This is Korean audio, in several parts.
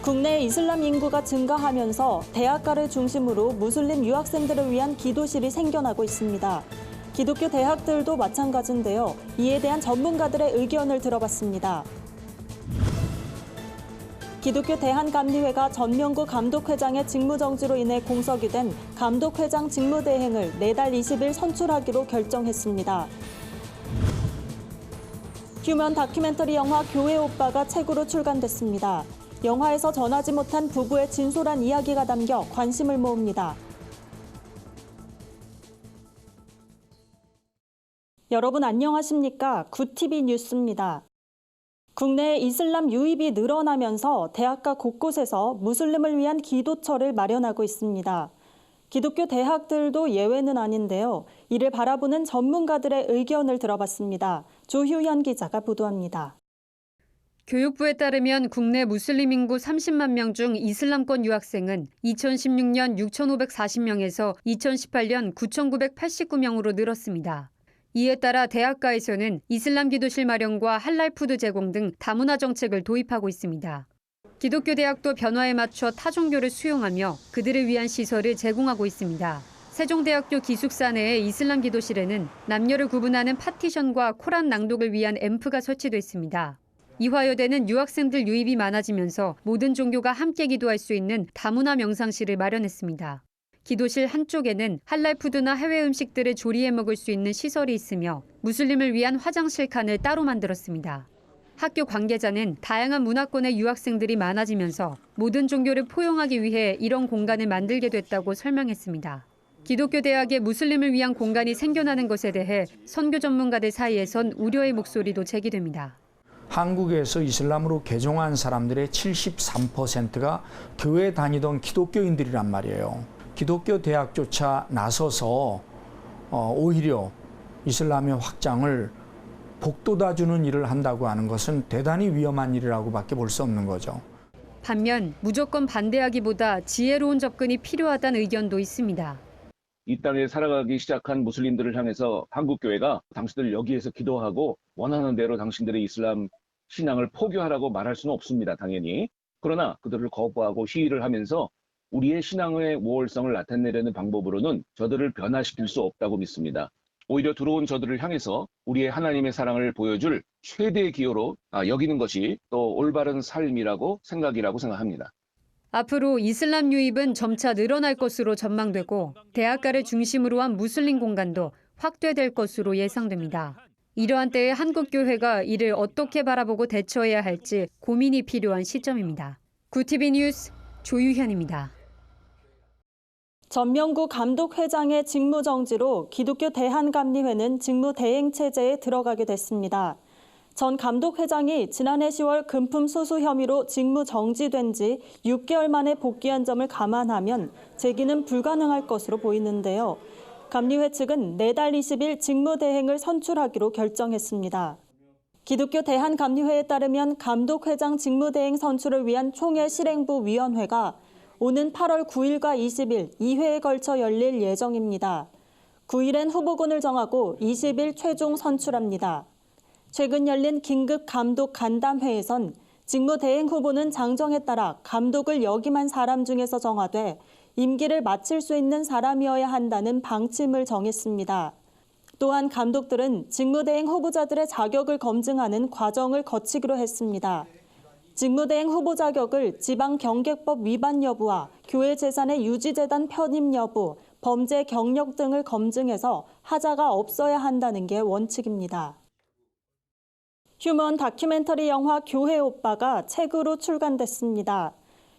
국내 이슬람 인구가 증가하면서 대학가를 중심으로 무슬림 유학생들을 위한 기도실이 생겨나고 있습니다. 기독교 대학들도 마찬가지인데요. 이에 대한 전문가들의 의견을 들어봤습니다. 기독교 대한감리회가 전명구 감독회장의 직무정지로 인해 공석이 된 감독회장 직무대행을 내달 20일 선출하기로 결정했습니다. 휴먼 다큐멘터리 영화 교회 오빠가 책으로 출간됐습니다. 영화에서 전하지 못한 부부의 진솔한 이야기가 담겨 관심을 모읍니다. 여러분 안녕하십니까? 굿TV 뉴스입니다. 국내 이슬람 유입이 늘어나면서 대학가 곳곳에서 무슬림을 위한 기도처를 마련하고 있습니다. 기독교 대학들도 예외는 아닌데요. 이를 바라보는 전문가들의 의견을 들어봤습니다. 조효현 기자가 보도합니다. 교육부에 따르면 국내 무슬림 인구 30만 명 중 이슬람권 유학생은 2016년 6,540명에서 2018년 9,989명으로 늘었습니다. 이에 따라 대학가에서는 이슬람 기도실 마련과 할랄 푸드 제공 등 다문화 정책을 도입하고 있습니다. 기독교 대학도 변화에 맞춰 타종교를 수용하며 그들을 위한 시설을 제공하고 있습니다. 세종대학교 기숙사 내의 이슬람 기도실에는 남녀를 구분하는 파티션과 코란 낭독을 위한 앰프가 설치돼 있습니다. 이화여대는 유학생들 유입이 많아지면서 모든 종교가 함께 기도할 수 있는 다문화 명상실을 마련했습니다. 기도실 한쪽에는 할랄 푸드나 해외 음식들을 조리해 먹을 수 있는 시설이 있으며 무슬림을 위한 화장실 칸을 따로 만들었습니다. 학교 관계자는 다양한 문화권의 유학생들이 많아지면서 모든 종교를 포용하기 위해 이런 공간을 만들게 됐다고 설명했습니다. 기독교 대학에 무슬림을 위한 공간이 생겨나는 것에 대해 선교 전문가들 사이에선 우려의 목소리도 제기됩니다. 한국에서 이슬람으로 개종한 사람들의 73%가 교회 다니던 기독교인들이란 말이에요. 기독교 대학조차 나서서 오히려 이슬람의 확장을 복돋아주는 일을 한다고 하는 것은 대단히 위험한 일이라고밖에 볼 수 없는 거죠. 반면 무조건 반대하기보다 지혜로운 접근이 필요하다는 의견도 있습니다. 이 땅에 살아가기 시작한 무슬림들을 향해서 한국교회가 당신들 여기에서 기도하고 원하는 대로 당신들의 이슬람 신앙을 포교하라고 말할 수는 없습니다, 당연히. 그러나 그들을 거부하고 시위를 하면서 우리의 신앙의 우월성을 나타내려는 방법으로는 저들을 변화시킬 수 없다고 믿습니다. 오히려 들어온 저들을 향해서 우리의 하나님의 사랑을 보여줄 최대의 기여로 여기는 것이 또 올바른 삶이라고 생각합니다. 앞으로 이슬람 유입은 점차 늘어날 것으로 전망되고 대학가를 중심으로 한 무슬림 공간도 확대될 것으로 예상됩니다. 이러한 때에 한국교회가 이를 어떻게 바라보고 대처해야 할지 고민이 필요한 시점입니다. 굿TV 뉴스 조유현입니다. 전명구 감독회장의 직무정지로 기독교 대한감리회는 직무대행체제에 들어가게 됐습니다. 전 감독회장이 지난해 10월 금품 수수 혐의로 직무정지된 지 6개월 만에 복귀한 점을 감안하면 재기는 불가능할 것으로 보이는데요. 감리회 측은 내달 20일 직무대행을 선출하기로 결정했습니다. 기독교 대한감리회에 따르면 감독회장 직무대행 선출을 위한 총회 실행부 위원회가 오는 8월 9일과 20일 2회에 걸쳐 열릴 예정입니다. 9일엔 후보군을 정하고 20일 최종 선출합니다. 최근 열린 긴급 감독 간담회에선 직무대행 후보는 장정에 따라 감독을 역임한 사람 중에서 정하되 임기를 마칠 수 있는 사람이어야 한다는 방침을 정했습니다. 또한 감독들은 직무대행 후보자들의 자격을 검증하는 과정을 거치기로 했습니다. 직무대행 후보 자격을 지방경계법 위반 여부와 교회 재산의 유지재단 편입 여부, 범죄 경력 등을 검증해서 하자가 없어야 한다는 게 원칙입니다. 휴먼 다큐멘터리 영화 교회 오빠가 책으로 출간됐습니다.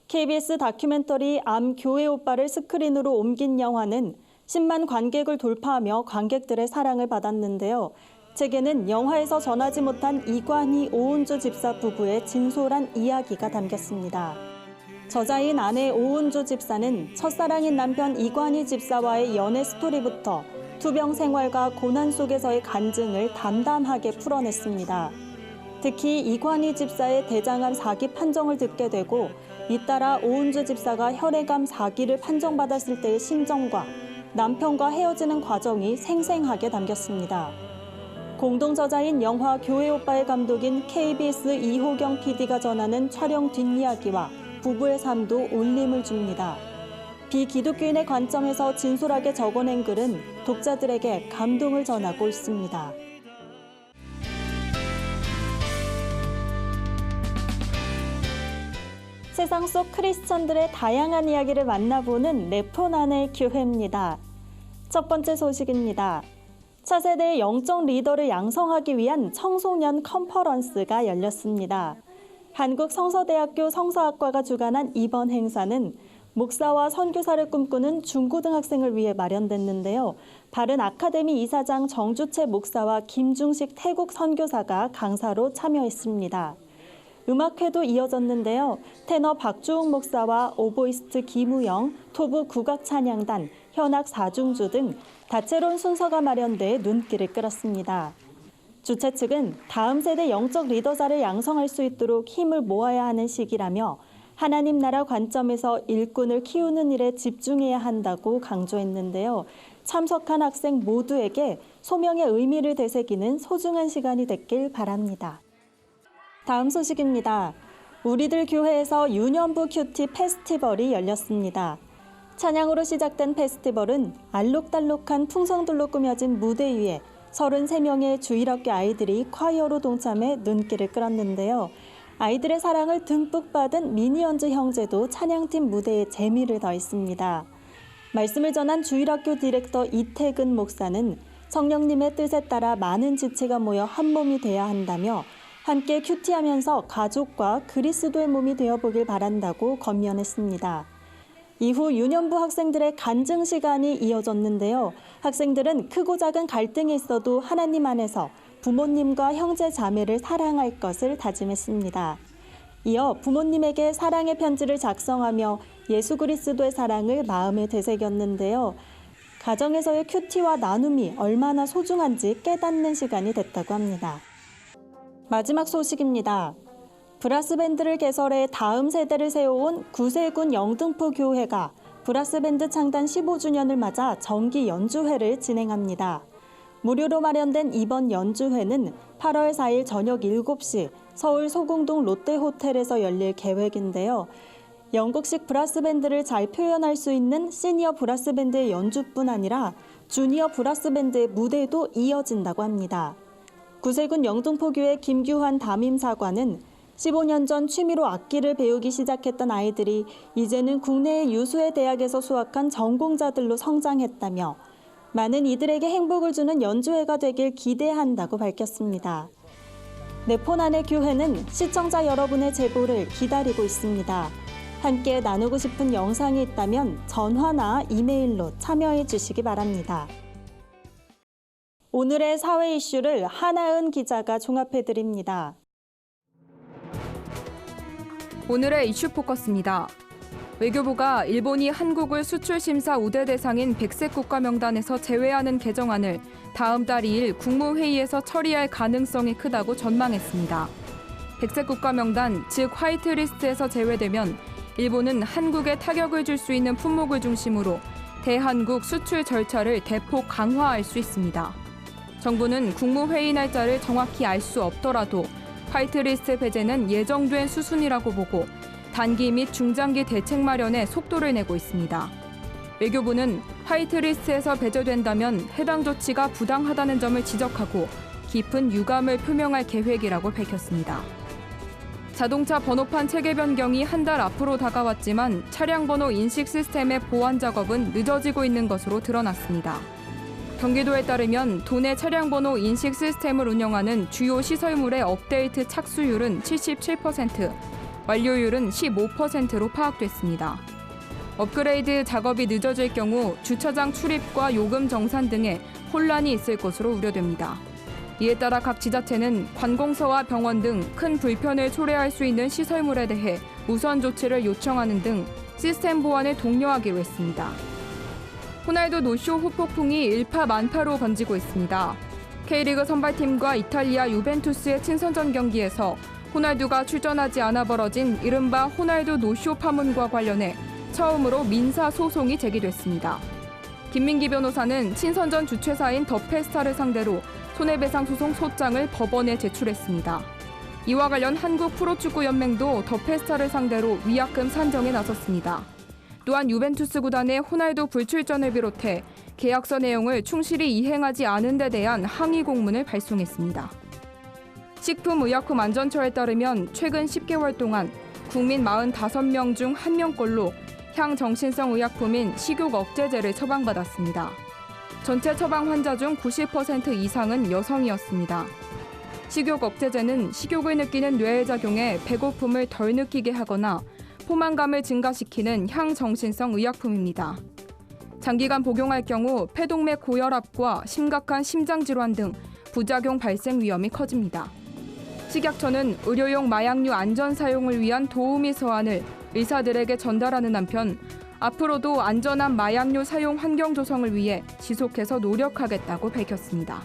KBS 다큐멘터리 암 교회 오빠를 스크린으로 옮긴 영화는 10만 관객을 돌파하며 관객들의 사랑을 받았는데요. 책에는 영화에서 전하지 못한 이관희 오은주 집사 부부의 진솔한 이야기가 담겼습니다. 저자인 아내 오은주 집사는 첫사랑인 남편 이관희 집사와의 연애 스토리부터 투병 생활과 고난 속에서의 간증을 담담하게 풀어냈습니다. 특히 이관희 집사의 대장암 4기 판정을 듣게 되고 잇따라 오은주 집사가 혈액암 4기를 판정받았을 때의 심정과 남편과 헤어지는 과정이 생생하게 담겼습니다. 공동저자인 영화 교회 오빠의 감독인 KBS 이호경 PD가 전하는 촬영 뒷이야기와 부부의 삶도 울림을 줍니다. 비기독교인의 관점에서 진솔하게 적어낸 글은 독자들에게 감동을 전하고 있습니다. 세상 속 크리스천들의 다양한 이야기를 만나보는 네포난의 교회입니다. 첫 번째 소식입니다. 차세대의 영적 리더를 양성하기 위한 청소년 컨퍼런스가 열렸습니다. 한국성서대학교 성서학과가 주관한 이번 행사는 목사와 선교사를 꿈꾸는 중고등학생을 위해 마련됐는데요. 바른 아카데미 이사장 정주채 목사와 김중식 태국 선교사가 강사로 참여했습니다. 음악회도 이어졌는데요. 테너 박주웅 목사와 오보이스트 김우영, 토부 국악찬양단, 현악 사중주 등 다채로운 순서가 마련돼 눈길을 끌었습니다. 주최 측은 다음 세대 영적 리더자를 양성할 수 있도록 힘을 모아야 하는 시기라며 하나님 나라 관점에서 일꾼을 키우는 일에 집중해야 한다고 강조했는데요. 참석한 학생 모두에게 소명의 의미를 되새기는 소중한 시간이 됐길 바랍니다. 다음 소식입니다. 우리들 교회에서 유년부 큐티 페스티벌이 열렸습니다. 찬양으로 시작된 페스티벌은 알록달록한 풍성들로 꾸며진 무대 위에 33명의 주일학교 아이들이 콰이어로 동참해 눈길을 끌었는데요. 아이들의 사랑을 듬뿍 받은 미니언즈 형제도 찬양팀 무대에 재미를 더했습니다. 말씀을 전한 주일학교 디렉터 이태근 목사는 성령님의 뜻에 따라 많은 지체가 모여 한 몸이 돼야 한다며 함께 큐티하면서 가족과 그리스도의 몸이 되어보길 바란다고 권면했습니다. 이후 유년부 학생들의 간증 시간이 이어졌는데요. 학생들은 크고 작은 갈등이 있어도 하나님 안에서 부모님과 형제 자매를 사랑할 것을 다짐했습니다. 이어 부모님에게 사랑의 편지를 작성하며 예수 그리스도의 사랑을 마음에 되새겼는데요. 가정에서의 큐티와 나눔이 얼마나 소중한지 깨닫는 시간이 됐다고 합니다. 마지막 소식입니다. 브라스밴드를 개설해 다음 세대를 세워온 구세군 영등포 교회가 브라스밴드 창단 15주년을 맞아 정기 연주회를 진행합니다. 무료로 마련된 이번 연주회는 8월 4일 저녁 7시 서울 소공동 롯데호텔에서 열릴 계획인데요. 영국식 브라스밴드를 잘 표현할 수 있는 시니어 브라스밴드의 연주뿐 아니라 주니어 브라스밴드의 무대도 이어진다고 합니다. 구세군 영등포교회 김규환 담임사관은 15년 전 취미로 악기를 배우기 시작했던 아이들이 이제는 국내의 유수의 대학에서 수학한 전공자들로 성장했다며 많은 이들에게 행복을 주는 연주회가 되길 기대한다고 밝혔습니다. 네포난의 교회는 시청자 여러분의 제보를 기다리고 있습니다. 함께 나누고 싶은 영상이 있다면 전화나 이메일로 참여해 주시기 바랍니다. 오늘의 사회 이슈를 하나은 기자가 종합해드립니다. 오늘의 이슈 포커스입니다. 외교부가 일본이 한국을 수출심사 우대 대상인 백색 국가 명단에서 제외하는 개정안을 다음 달 2일 국무회의에서 처리할 가능성이 크다고 전망했습니다. 백색 국가 명단, 즉 화이트리스트에서 제외되면 일본은 한국에 타격을 줄 수 있는 품목을 중심으로 대한국 수출 절차를 대폭 강화할 수 있습니다. 정부는 국무회의 날짜를 정확히 알 수 없더라도 화이트리스트 배제는 예정된 수순이라고 보고 단기 및 중장기 대책 마련에 속도를 내고 있습니다. 외교부는 화이트리스트에서 배제된다면 해당 조치가 부당하다는 점을 지적하고 깊은 유감을 표명할 계획이라고 밝혔습니다. 자동차 번호판 체계 변경이 한 달 앞으로 다가왔지만 차량 번호 인식 시스템의 보완 작업은 늦어지고 있는 것으로 드러났습니다. 경기도에 따르면 도내 차량 번호 인식 시스템을 운영하는 주요 시설물의 업데이트 착수율은 77%, 완료율은 15%로 파악됐습니다. 업그레이드 작업이 늦어질 경우 주차장 출입과 요금 정산 등에 혼란이 있을 것으로 우려됩니다. 이에 따라 각 지자체는 관공서와 병원 등 큰 불편을 초래할 수 있는 시설물에 대해 우선 조치를 요청하는 등 시스템 보완을 독려하기로 했습니다. 호날두 노쇼 후폭풍이 일파만파로 번지고 있습니다. K리그 선발팀과 이탈리아 유벤투스의 친선전 경기에서 호날두가 출전하지 않아 벌어진 이른바 호날두 노쇼 파문과 관련해 처음으로 민사 소송이 제기됐습니다. 김민기 변호사는 친선전 주최사인 더 페스타를 상대로 손해배상 소송 소장을 법원에 제출했습니다. 이와 관련 한국 프로축구연맹도 더 페스타를 상대로 위약금 산정에 나섰습니다. 또한 유벤투스 구단의 호날두 불출전을 비롯해 계약서 내용을 충실히 이행하지 않은 데 대한 항의 공문을 발송했습니다. 식품의약품안전처에 따르면 최근 10개월 동안 국민 45명 중 1명꼴로 향정신성 의약품인 식욕 억제제를 처방받았습니다. 전체 처방 환자 중 90% 이상은 여성이었습니다. 식욕 억제제는 식욕을 느끼는 뇌에 작용해 배고픔을 덜 느끼게 하거나 포만감을 증가시키는 향정신성 의약품입니다. 장기간 복용할 경우 폐동맥 고혈압과 심각한 심장질환 등 부작용 발생 위험이 커집니다. 식약처는 의료용 마약류 안전 사용을 위한 도우미 서한을 의사들에게 전달하는 한편 앞으로도 안전한 마약류 사용 환경 조성을 위해 지속해서 노력하겠다고 밝혔습니다.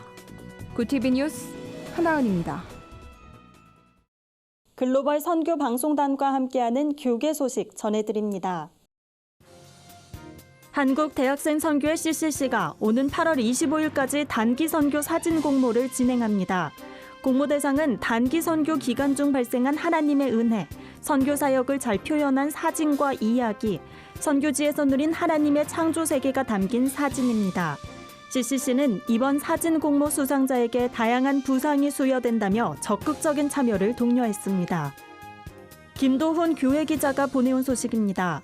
굿TV 뉴스 하나은입니다. 글로벌 선교 방송단과 함께하는 교계 소식 전해드립니다. 한국 대학생 선교회 CCC가 오는 8월 25일까지 단기 선교 사진 공모를 진행합니다. 공모 대상은 단기 선교 기간 중 발생한 하나님의 은혜, 선교 사역을 잘 표현한 사진과 이야기, 선교지에서 누린 하나님의 창조 세계가 담긴 사진입니다. CCC는 이번 사진 공모 수상자에게 다양한 부상이 수여된다며 적극적인 참여를 독려했습니다. 김도훈 교회 기자가 보내온 소식입니다.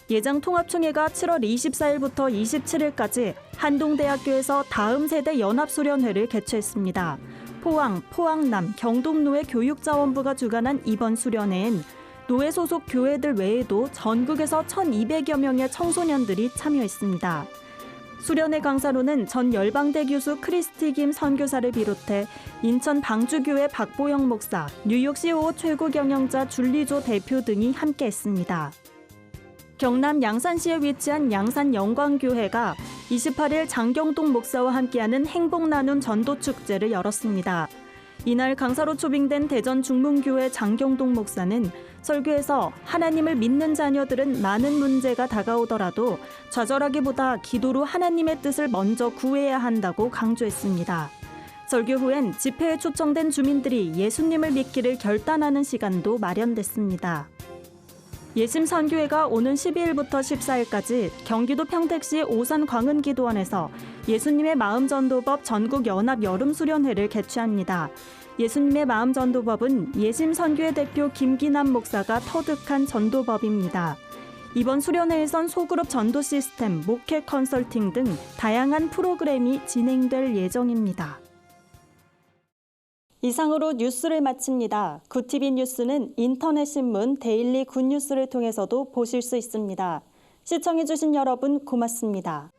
예장통합총회가 7월 24일부터 27일까지 한동대학교에서 다음 세대 연합수련회를 개최했습니다. 포항, 포항남, 경동노회 교육자원부가 주관한 이번 수련회엔 노회 소속 교회들 외에도 전국에서 1,200여 명의 청소년들이 참여했습니다. 수련회 강사로는 전 열방대 교수 크리스티 김 선교사를 비롯해 인천 방주교회 박보영 목사, 뉴욕 COO 최고 경영자 줄리조 대표 등이 함께했습니다. 경남 양산시에 위치한 양산영광교회가 28일 장경동 목사와 함께하는 행복나눔 전도축제를 열었습니다. 이날 강사로 초빙된 대전 중문교회 장경동 목사는 설교에서 하나님을 믿는 자녀들은 많은 문제가 다가오더라도 좌절하기보다 기도로 하나님의 뜻을 먼저 구해야 한다고 강조했습니다. 설교 후엔 집회에 초청된 주민들이 예수님을 믿기를 결단하는 시간도 마련됐습니다. 예심선교회가 오는 12일부터 14일까지 경기도 평택시 오산 광은기도원에서 예수님의 마음전도법 전국연합 여름수련회를 개최합니다. 예수님의 마음전도법은 예심선교회 대표 김기남 목사가 터득한 전도법입니다. 이번 수련회에선 소그룹 전도 시스템, 목회 컨설팅 등 다양한 프로그램이 진행될 예정입니다. 이상으로 뉴스를 마칩니다. 굿TV 뉴스는 인터넷 신문 데일리 굿뉴스를 통해서도 보실 수 있습니다. 시청해주신 여러분 고맙습니다.